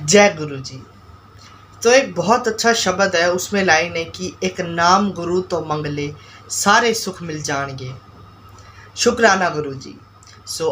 जय गुरु जी। तो एक बहुत अच्छा शब्द है, उसमें लाइन है कि एक नाम गुरु तो मंगले सारे सुख मिल जाएंगे। शुक्राना गुरु जी।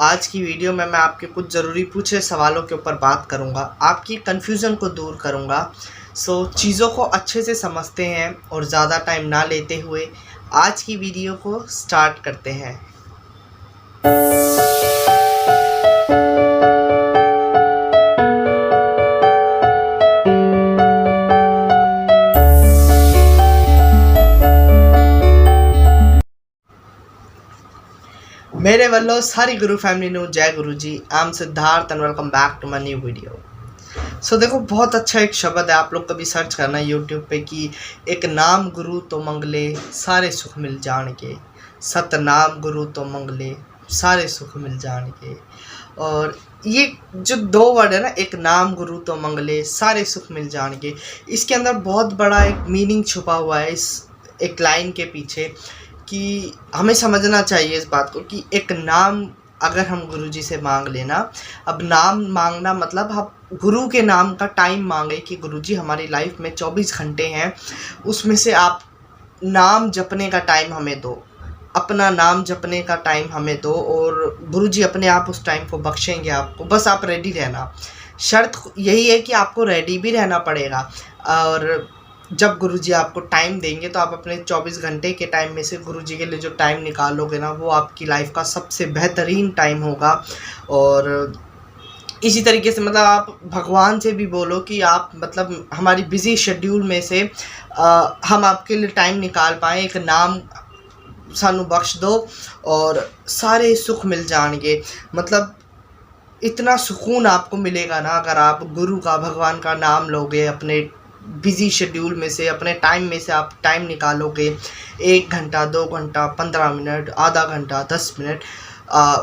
आज की वीडियो में मैं आपके कुछ ज़रूरी पूछे सवालों के ऊपर बात करूंगा, आपकी कन्फ्यूज़न को दूर करूंगा। चीज़ों को अच्छे से समझते हैं और ज़्यादा टाइम ना लेते हुए आज की वीडियो को स्टार्ट करते हैं। मेरे वालों सारी गुरु फैमिली नो जय गुरु जी। I am Siddharth and welcome back to my new video. देखो, बहुत अच्छा एक शब्द है, आप लोग कभी सर्च करना यूट्यूब पे कि एक नाम गुरु तो मंगले सारे सुख मिल जाएंगे। सतनाम गुरु तो मंगले सारे सुख मिल जाएंगे। और ये जो दो वर्ड है ना, एक नाम गुरु तो मंगले सारे सुख मिल जाएंगे, इसके अंदर बहुत बड़ा एक मीनिंग छुपा हुआ है इस एक लाइन के पीछे। कि हमें समझना चाहिए इस बात को कि एक नाम अगर हम गुरुजी से मांग लेना, अब नाम मांगना मतलब हम गुरु के नाम का टाइम मांगे कि गुरुजी हमारी लाइफ में 24 घंटे हैं, उसमें से आप नाम जपने का टाइम हमें दो, अपना नाम जपने का टाइम हमें दो, और गुरुजी अपने आप उस टाइम को बख्शेंगे आपको। बस आप रेडी रहना। शर्त यही है कि आपको रेडी भी रहना पड़ेगा। और जब गुरुजी आपको टाइम देंगे तो आप अपने 24 घंटे के टाइम में से गुरुजी के लिए जो टाइम निकालोगे ना, वो आपकी लाइफ का सबसे बेहतरीन टाइम होगा। और इसी तरीके से मतलब आप भगवान से भी बोलो कि आप मतलब हमारी बिज़ी शेड्यूल में से हम आपके लिए टाइम निकाल पाएँ, एक नाम सानू बख्श दो और सारे सुख मिल जाएंगे। मतलब इतना सुकून आपको मिलेगा ना अगर आप गुरु का, भगवान का नाम लोगे, अपने बिज़ी शेड्यूल में से, अपने टाइम में से आप टाइम निकालोगे। 1 घंटा, 2 घंटा, 15 मिनट, आधा घंटा, 10 मिनट,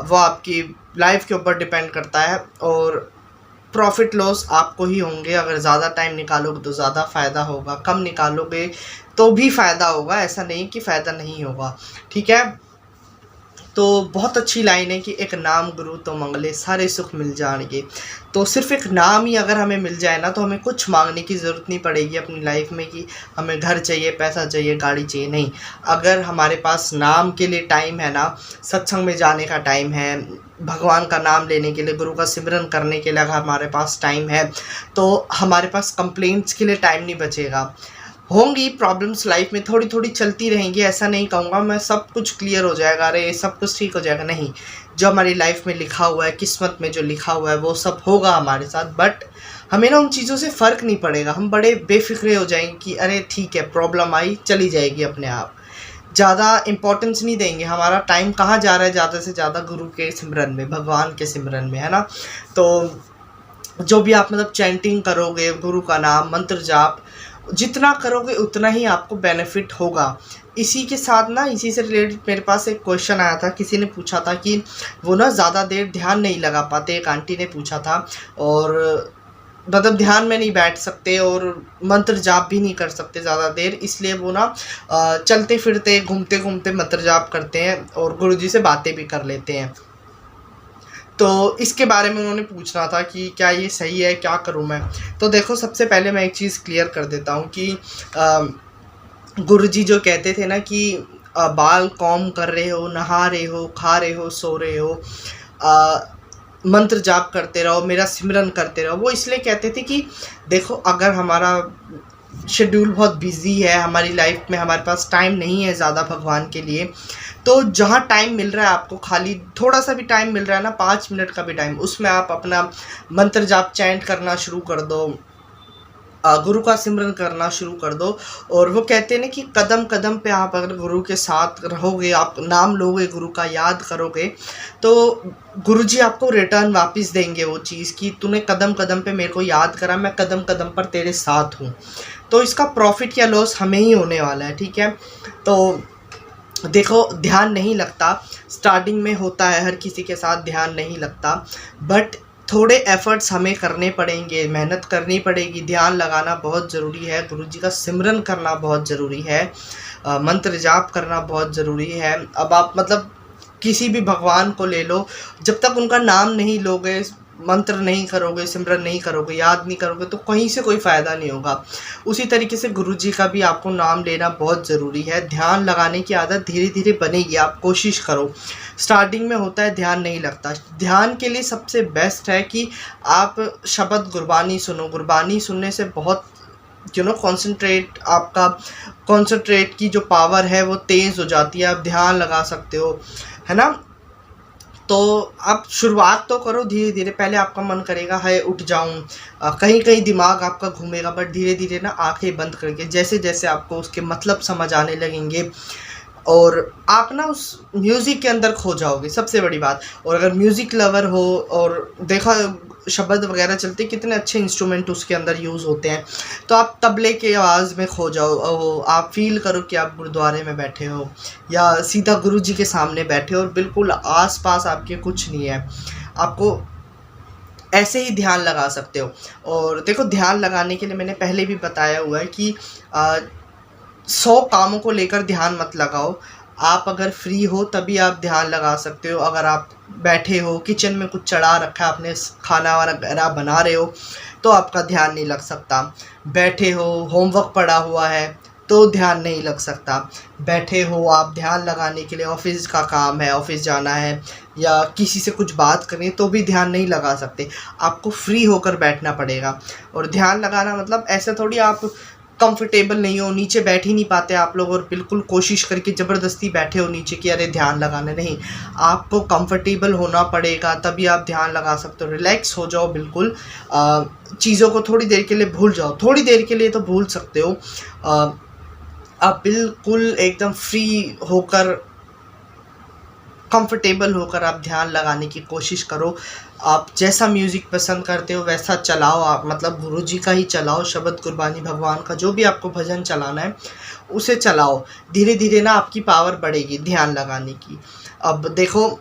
वो आपकी लाइफ के ऊपर डिपेंड करता है। और प्रॉफिट लॉस आपको ही होंगे। अगर ज़्यादा टाइम निकालोगे तो ज़्यादा फ़ायदा होगा, कम निकालोगे तो भी फ़ायदा होगा, ऐसा नहीं कि फ़ायदा नहीं होगा। ठीक है, तो बहुत अच्छी लाइन है कि एक नाम गुरु तो मंगले सारे सुख मिल जाएंगे। तो सिर्फ एक नाम ही अगर हमें मिल जाए ना, तो हमें कुछ मांगने की ज़रूरत नहीं पड़ेगी अपनी लाइफ में कि हमें घर चाहिए, पैसा चाहिए, गाड़ी चाहिए। नहीं, अगर हमारे पास नाम के लिए टाइम है ना, सत्संग में जाने का टाइम है, भगवान का नाम लेने के लिए, गुरु का सिमरन करने के लिए अगर हमारे पास टाइम है, तो हमारे पास कंप्लेंट्स के लिए टाइम नहीं बचेगा। होंगी प्रॉब्लम्स लाइफ में, थोड़ी थोड़ी चलती रहेंगी, ऐसा नहीं कहूँगा मैं सब कुछ क्लियर हो जाएगा, अरे सब कुछ ठीक हो जाएगा, नहीं। जो हमारी लाइफ में लिखा हुआ है, किस्मत में जो लिखा हुआ है वो सब होगा हमारे साथ। बट हमें ना उन चीज़ों से फ़र्क नहीं पड़ेगा, हम बड़े बेफिक्रे हो जाएंगे कि अरे ठीक है, प्रॉब्लम आई, चली जाएगी अपने आप। ज़्यादा इम्पोर्टेंस नहीं देंगे। हमारा टाइम कहाँ जा रहा है ज़्यादा से ज़्यादा? गुरु के सिमरन में, भगवान के सिमरन में, है ना। तो जो भी आप मतलब चैंटिंग करोगे, गुरु का नाम, मंत्र जाप जितना करोगे उतना ही आपको बेनिफिट होगा। इसी के साथ ना, इसी से रिलेटेड मेरे पास एक क्वेश्चन आया था, किसी ने पूछा था कि वो ना ज़्यादा देर ध्यान नहीं लगा पाते। एक आंटी ने पूछा था, और मतलब ध्यान में नहीं बैठ सकते और मंत्र जाप भी नहीं कर सकते ज़्यादा देर, इसलिए वो ना चलते फिरते, घूमते घूमते मंत्र जाप करते हैं और गुरुजी से बातें भी कर लेते हैं। तो इसके बारे में उन्होंने पूछना था कि क्या ये सही है, क्या करूं मैं। तो देखो, सबसे पहले मैं एक चीज़ क्लियर कर देता हूं कि गुरुजी जो कहते थे ना कि बाल कॉम कर रहे हो, नहा रहे हो, खा रहे हो, सो रहे हो, मंत्र जाप करते रहो, मेरा सिमरन करते रहो, वो इसलिए कहते थे कि देखो, अगर हमारा शेड्यूल बहुत बिजी है, हमारी लाइफ में हमारे पास टाइम नहीं है ज़्यादा भगवान के लिए, तो जहाँ टाइम मिल रहा है आपको, खाली थोड़ा सा भी टाइम मिल रहा है ना, 5 मिनट का भी टाइम, उसमें आप अपना मंत्र जाप चैंट करना शुरू कर दो, गुरु का सिमरन करना शुरू कर दो। और वो कहते हैं ना कि कदम कदम पे आप अगर गुरु के साथ रहोगे, आप नाम लोगे, गुरु का याद करोगे, तो गुरुजी आपको रिटर्न वापस देंगे वो चीज़ कि तूने कदम कदम पे मेरे को याद करा, मैं कदम कदम पर तेरे साथ हूँ। तो इसका प्रॉफिट या लॉस हमें ही होने वाला है। ठीक है, तो देखो, ध्यान नहीं लगता, स्टार्टिंग में होता है, हर किसी के साथ ध्यान नहीं लगता, बट थोड़े एफर्ट्स हमें करने पड़ेंगे, मेहनत करनी पड़ेगी। ध्यान लगाना बहुत ज़रूरी है, गुरुजी का सिमरन करना बहुत ज़रूरी है, मंत्र जाप करना बहुत ज़रूरी है। अब आप मतलब किसी भी भगवान को ले लो, जब तक उनका नाम नहीं लोगे, मंत्र नहीं करोगे, सिमरन नहीं करोगे, याद नहीं करोगे तो कहीं से कोई फ़ायदा नहीं होगा। उसी तरीके से गुरुजी का भी आपको नाम लेना बहुत ज़रूरी है। ध्यान लगाने की आदत धीरे धीरे बनेगी, आप कोशिश करो। स्टार्टिंग में होता है ध्यान नहीं लगता। ध्यान के लिए सबसे बेस्ट है कि आप शब्द गुरबानी सुनो। गुरबानी सुनने से बहुत कॉन्सेंट्रेट की जो पावर है वो तेज़ हो जाती है, आप ध्यान लगा सकते हो, है ना। तो आप शुरुआत तो करो धीरे धीरे। पहले आपका मन करेगा है उठ जाऊं, कहीं कहीं दिमाग आपका घूमेगा, बट धीरे धीरे ना आंखें बंद करके जैसे जैसे आपको उसके मतलब समझ आने लगेंगे और आप ना उस म्यूज़िक के अंदर खो जाओगे, सबसे बड़ी बात। और अगर म्यूज़िक लवर हो और देखा शब्द वगैरह चलते, कितने अच्छे इंस्ट्रूमेंट उसके अंदर यूज़ होते हैं, तो आप तबले की आवाज़ में खो जाओ। आप फील करो कि आप गुरुद्वारे में बैठे हो या सीधा गुरु जी के सामने बैठे हो और बिल्कुल आस पास आपके कुछ नहीं है। आपको ऐसे ही ध्यान लगा सकते हो। और देखो, ध्यान लगाने के लिए मैंने पहले भी बताया हुआ है कि 100 कामों को लेकर ध्यान मत लगाओ। आप अगर फ्री हो तभी आप ध्यान लगा सकते हो। अगर आप बैठे हो, किचन में कुछ चढ़ा रखा है, आपने खाना वगैरह बना रहे हो, तो आपका ध्यान नहीं लग सकता। बैठे हो, होमवर्क पड़ा हुआ है, तो ध्यान नहीं लग सकता। बैठे हो आप, ध्यान लगाने के लिए ऑफिस का काम है, ऑफिस जाना है या किसी से कुछ बात करनी है, तो भी ध्यान नहीं लगा सकते। आपको फ्री होकर बैठना पड़ेगा। और ध्यान लगाना मतलब ऐसा थोड़ी आप कंफर्टेबल नहीं हो, नीचे बैठ ही नहीं पाते आप लोग और बिल्कुल कोशिश करके ज़बरदस्ती बैठे हो नीचे कि अरे ध्यान लगाना, नहीं। आपको कंफर्टेबल होना पड़ेगा तभी आप ध्यान लगा सकते हो। रिलैक्स हो जाओ बिल्कुल, चीज़ों को थोड़ी देर के लिए भूल जाओ। थोड़ी देर के लिए तो भूल सकते हो। आप बिल्कुल एकदम फ्री होकर, कंफर्टेबल होकर आप ध्यान लगाने की कोशिश करो। आप जैसा म्यूज़िक पसंद करते हो वैसा चलाओ, आप मतलब गुरु जी का ही चलाओ, शब्द गुरबानी भगवान का जो भी आपको भजन चलाना है उसे चलाओ। धीरे धीरे ना आपकी पावर बढ़ेगी ध्यान लगाने की। अब देखो,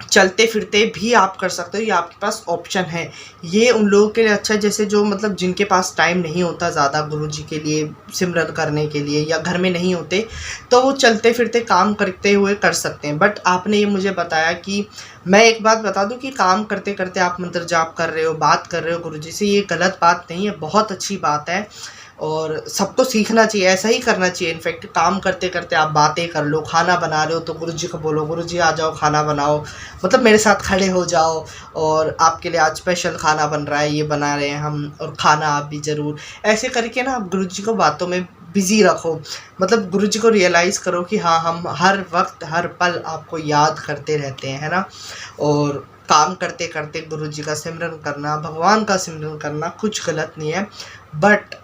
चलते फिरते भी आप कर सकते हो, ये आपके पास ऑप्शन है। ये उन लोगों के लिए अच्छा है जैसे जो मतलब जिनके पास टाइम नहीं होता ज़्यादा गुरुजी के लिए सिमरन करने के लिए, या घर में नहीं होते, तो वो चलते फिरते काम करते हुए कर सकते हैं। बट आपने ये मुझे बताया कि मैं एक बात बता दूं कि काम करते करते आप मंत्र जाप कर रहे हो, बात कर रहे हो गुरुजी से, ये गलत बात नहीं है, बहुत अच्छी बात है और सबको सीखना चाहिए, ऐसा ही करना चाहिए। इनफैक्ट काम करते करते आप बातें कर लो, खाना बना रहे हो तो गुरुजी को बोलो गुरुजी आ जाओ खाना बनाओ, मतलब मेरे साथ खड़े हो जाओ और आपके लिए आज स्पेशल खाना बन रहा है, ये बना रहे हैं हम और खाना आप भी ज़रूर। ऐसे करके ना आप गुरुजी को बातों में बिज़ी रखो, मतलब गुरुजी को रियलाइज़ करो कि हाँ, हम हर वक्त हर पल आपको याद करते रहते हैं, है ना। और काम करते करते गुरुजी का सिमरन करना, भगवान का सिमरन करना कुछ गलत नहीं है, बट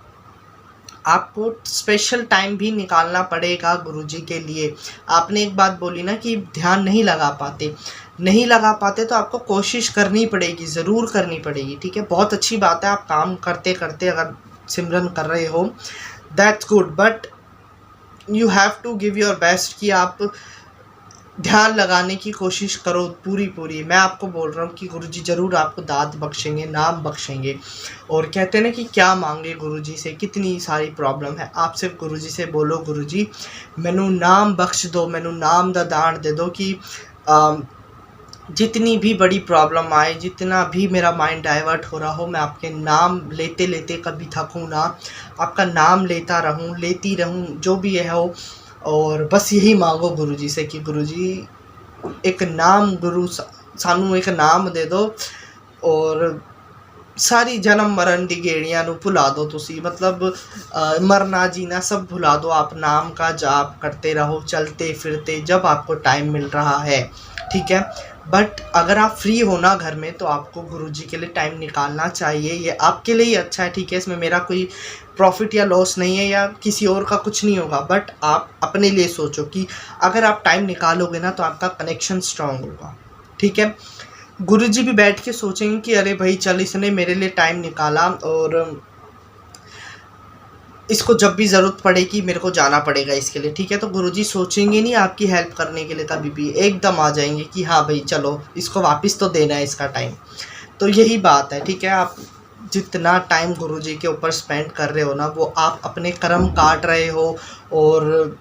आपको स्पेशल टाइम भी निकालना पड़ेगा गुरुजी के लिए। आपने एक बात बोली ना कि ध्यान नहीं लगा पाते, तो आपको कोशिश करनी पड़ेगी, ज़रूर करनी पड़ेगी, ठीक है। बहुत अच्छी बात है, आप काम करते करते अगर सिमरन कर रहे हो, that's good, but you have to give your best कि आप ध्यान लगाने की कोशिश करो पूरी। मैं आपको बोल रहा हूँ कि गुरुजी ज़रूर आपको दाद बख्शेंगे, नाम बख्शेंगे। और कहते हैं ना कि क्या मांगे गुरुजी से, कितनी सारी प्रॉब्लम है, आप सिर्फ गुरुजी से बोलो गुरुजी मैनू नाम बख्श दो, मैनू नाम दा दान दे दो कि जितनी भी बड़ी प्रॉब्लम आए, जितना भी मेरा माइंड डाइवर्ट हो रहा हो, मैं आपके नाम लेते लेते कभी थकूँ ना, आपका नाम लेता रहूँ, लेती रहूँ, जो भी है हो। और बस यही मांगो गुरुजी से कि गुरुजी एक नाम, गुरु सानू एक नाम दे दो और सारी जन्म मरण दी गेड़ियां नू भुला दो तुसी, मतलब मरना जीना सब भुला दो। आप नाम का जाप करते रहो चलते फिरते जब आपको टाइम मिल रहा है, ठीक है। बट अगर आप फ्री हो ना घर में, तो आपको गुरुजी के लिए टाइम निकालना चाहिए, ये आपके लिए ही अच्छा है, ठीक है। इसमें मेरा कोई प्रॉफिट या लॉस नहीं है या किसी और का कुछ नहीं होगा, बट आप अपने लिए सोचो कि अगर आप टाइम निकालोगे ना तो आपका कनेक्शन स्ट्रांग होगा, ठीक है। गुरुजी भी बैठ के सोचेंगे कि अरे भाई चल, इसने मेरे लिए टाइम निकाला और इसको जब भी ज़रूरत पड़ेगी मेरे को जाना पड़ेगा इसके लिए, ठीक है। तो गुरुजी सोचेंगे नहीं आपकी हेल्प करने के लिए, कभी भी एकदम आ जाएंगे कि हाँ भाई चलो इसको वापस तो देना है इसका टाइम। तो यही बात है, ठीक है। आप जितना टाइम गुरुजी के ऊपर स्पेंड कर रहे हो ना, वो आप अपने कर्म काट रहे हो और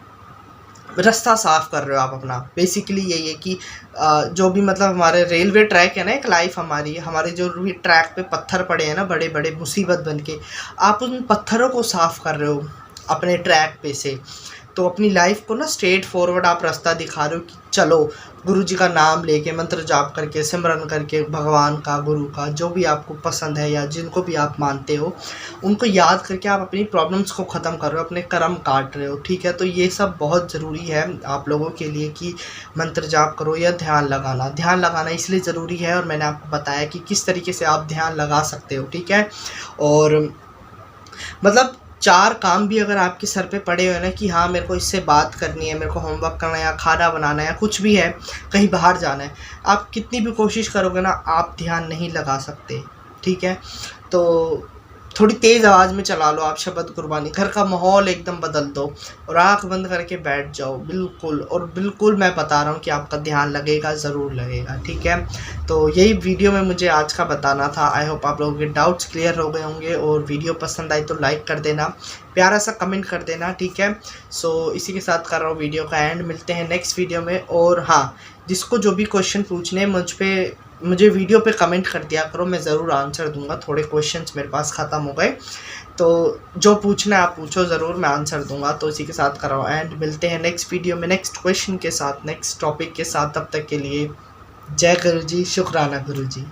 रास्ता साफ़ कर रहे हो आप अपना। बेसिकली यही है कि जो भी मतलब हमारे रेलवे ट्रैक है ना, एक लाइफ हमारे जो भी ट्रैक पे पत्थर पड़े हैं ना बड़े बड़े मुसीबत बन के, आप उन पत्थरों को साफ़ कर रहे हो अपने ट्रैक पे से। तो अपनी लाइफ को ना स्ट्रेट फॉरवर्ड आप रास्ता दिखा रहे हो कि चलो गुरु जी का नाम लेके, मंत्र जाप करके, सिमरन करके, भगवान का, गुरु का, जो भी आपको पसंद है या जिनको भी आप मानते हो, उनको याद करके आप अपनी प्रॉब्लम्स को ख़त्म कर रहे हो, अपने कर्म काट रहे हो। ठीक है, तो ये सब बहुत ज़रूरी है आप लोगों के लिए कि मंत्र जाप करो या ध्यान लगाना। ध्यान लगाना इसलिए ज़रूरी है, और मैंने आपको बताया कि किस तरीके से आप ध्यान लगा सकते हो। ठीक है, और मतलब 4 काम भी अगर आपके सर पे पड़े हुए ना कि हाँ मेरे को इससे बात करनी है, मेरे को होमवर्क करना है, या खाना बनाना है, या कुछ भी है, कहीं बाहर जाना है, आप कितनी भी कोशिश करोगे ना आप ध्यान नहीं लगा सकते। ठीक है, तो थोड़ी तेज़ आवाज़ में चला लो आप शब्द गुरबानी, घर का माहौल एकदम बदल दो और आँख बंद करके बैठ जाओ बिल्कुल। और बिल्कुल मैं बता रहा हूँ कि आपका ध्यान लगेगा, ज़रूर लगेगा। ठीक है, तो यही वीडियो में मुझे आज का बताना था। आई होप आप लोगों के डाउट्स क्लियर हो गए होंगे, और वीडियो पसंद आई तो लाइक कर देना, प्यारा सा कमेंट कर देना। ठीक है, सो इसी के साथ कर रहा हूँ वीडियो का एंड। मिलते हैं नेक्स्ट वीडियो में। और हाँ, जिसको जो भी क्वेश्चन पूछने मुझे वीडियो पे कमेंट कर दिया करो, मैं ज़रूर आंसर दूंगा। थोड़े क्वेश्चंस मेरे पास ख़त्म हो गए, तो जो पूछना है आप पूछो, ज़रूर मैं आंसर दूंगा। तो इसी के साथ कर रहा हूँ एंड। मिलते हैं नेक्स्ट वीडियो में नेक्स्ट क्वेश्चन के साथ, नेक्स्ट टॉपिक के साथ। तब तक के लिए जय गुरु जी, शुक्राना गुरु जी।